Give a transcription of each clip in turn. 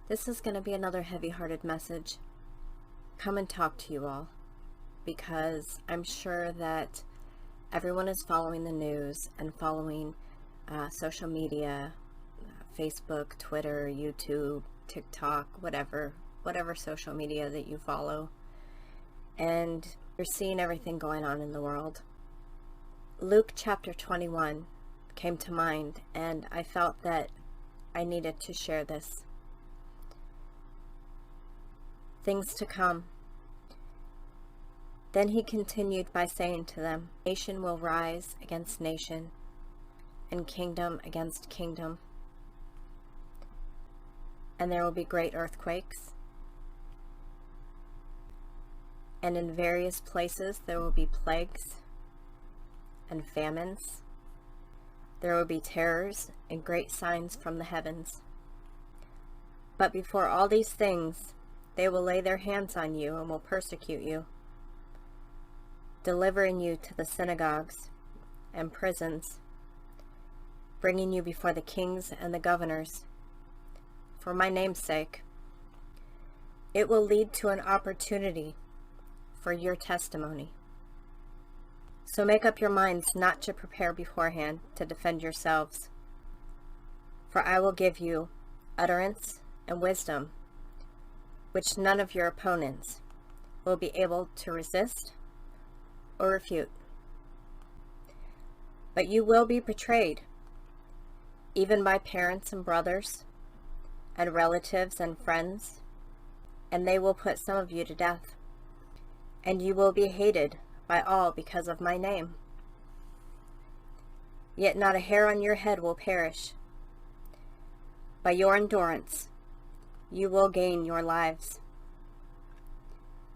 This is going to be another heavy-hearted message. Come and talk to you all, because I'm sure that everyone is following the news and following social media, Facebook, Twitter, YouTube, TikTok, whatever social media that you follow, and you're seeing everything going on in the world. Luke chapter 21 came to mind, and I felt that I needed to share this. Things to come. Then he continued by saying to them, Nation will rise against nation, and kingdom against kingdom. And there will be great earthquakes. And in various places there will be plagues and famines. There will be terrors and great signs from the heavens. But before all these things, they will lay their hands on you and will persecute you, delivering you to the synagogues and prisons, bringing you before the kings and the governors, for my name's sake. It will lead to an opportunity for your testimony. So make up your minds not to prepare beforehand to defend yourselves. For I will give you utterance and wisdom, which none of your opponents will be able to resist or refute. But you will be betrayed, even by parents and brothers, and relatives and friends, and they will put some of you to death. And you will be hated by all because of my name. Yet not a hair on your head will perish. By your endurance, you will gain your lives.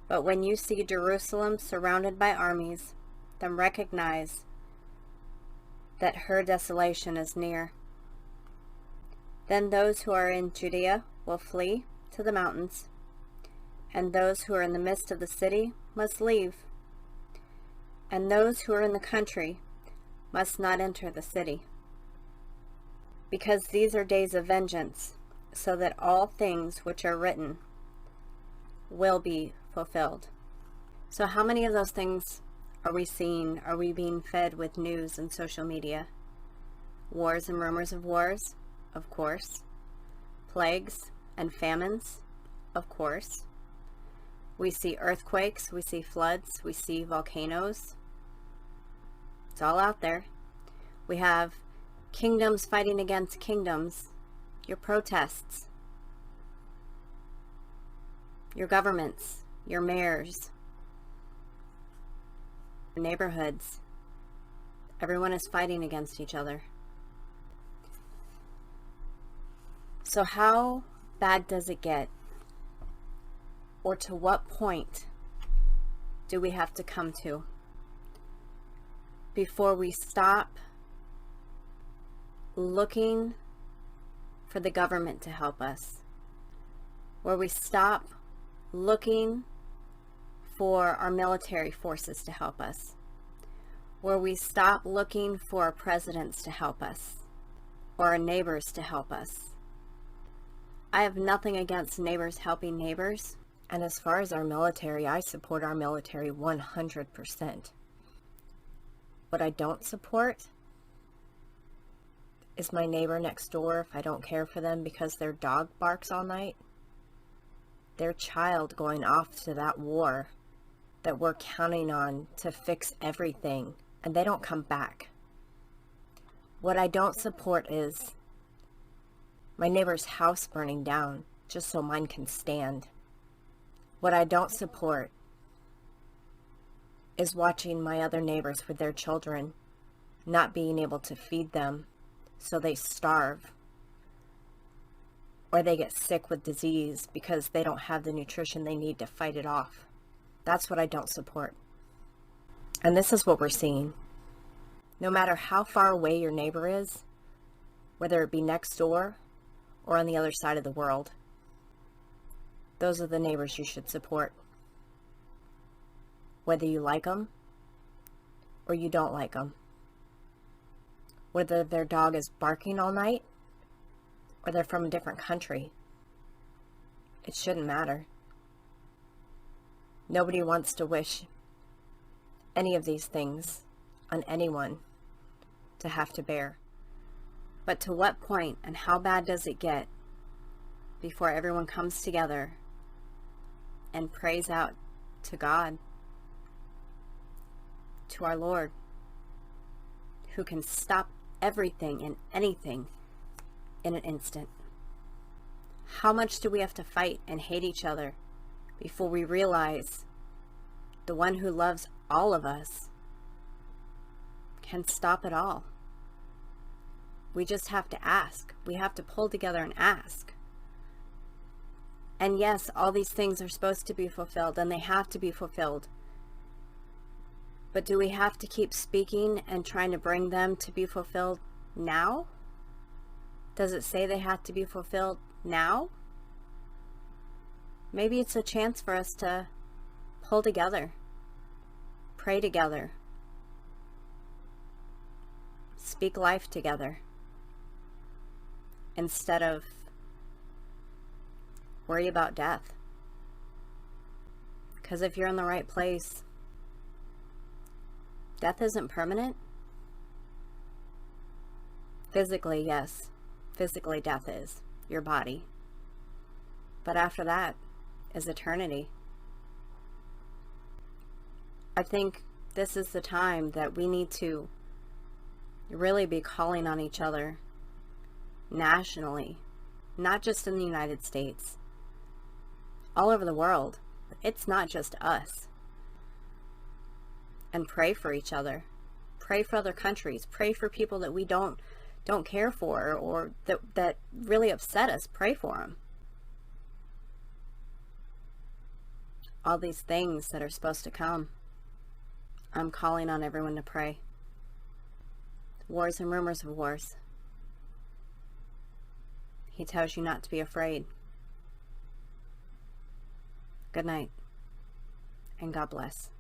But when you see Jerusalem surrounded by armies, then recognize that her desolation is near. Then those who are in Judea will flee to the mountains, and those who are in the midst of the city must leave. And those who are in the country must not enter the city, because these are days of vengeance, so that all things which are written will be fulfilled. So how many of those things are we seeing? Are we being fed with news and social media? Wars and rumors of wars, of course. Plagues and famines, of course. We see earthquakes, we see floods, we see volcanoes. It's all out there. We have kingdoms fighting against kingdoms, your protests, your governments, your mayors, your neighborhoods. Everyone is fighting against each other. So how bad does it get? Or to what point do we have to come to before we stop looking for the government to help us? Where we stop looking for our military forces to help us? Where we stop looking for our presidents to help us, or our neighbors to help us? I have nothing against neighbors helping neighbors. And as far as our military, I support our military 100%. What I don't support is my neighbor next door if I don't care for them because their dog barks all night. Their child going off to that war that we're counting on to fix everything, and they don't come back. What I don't support is my neighbor's house burning down just so mine can stand. What I don't support is watching my other neighbors with their children not being able to feed them, so they starve, or they get sick with disease because they don't have the nutrition they need to fight it off. That's what I don't support. And this is what we're seeing. No matter how far away your neighbor is, whether it be next door or on the other side of the world, those are the neighbors you should support. Whether you like them or you don't like them. Whether their dog is barking all night or they're from a different country. It shouldn't matter. Nobody wants to wish any of these things on anyone to have to bear. But to what point and how bad does it get before everyone comes together and prays out to God, to our Lord, who can stop everything and anything in an instant? How much do we have to fight and hate each other before we realize the one who loves all of us can stop it all? We just have to ask. We have to pull together and ask. And yes, all these things are supposed to be fulfilled, and they have to be fulfilled. But do we have to keep speaking and trying to bring them to be fulfilled now? Does it say they have to be fulfilled now? Maybe it's a chance for us to pull together, pray together, speak life together, instead of worry about death. Because if you're in the right place, death isn't permanent. Physically, yes. Physically, death is your body. But after that is eternity. I think this is the time that we need to really be calling on each other nationally, not just in the United States, all over the world. It's not just us. And pray for each other. Pray for other countries. Pray for people that we don't care for, or that really upset us. Pray for them. All these things that are supposed to come, I'm calling on everyone to pray. Wars and rumors of wars. He tells you not to be afraid. Good night, and God bless.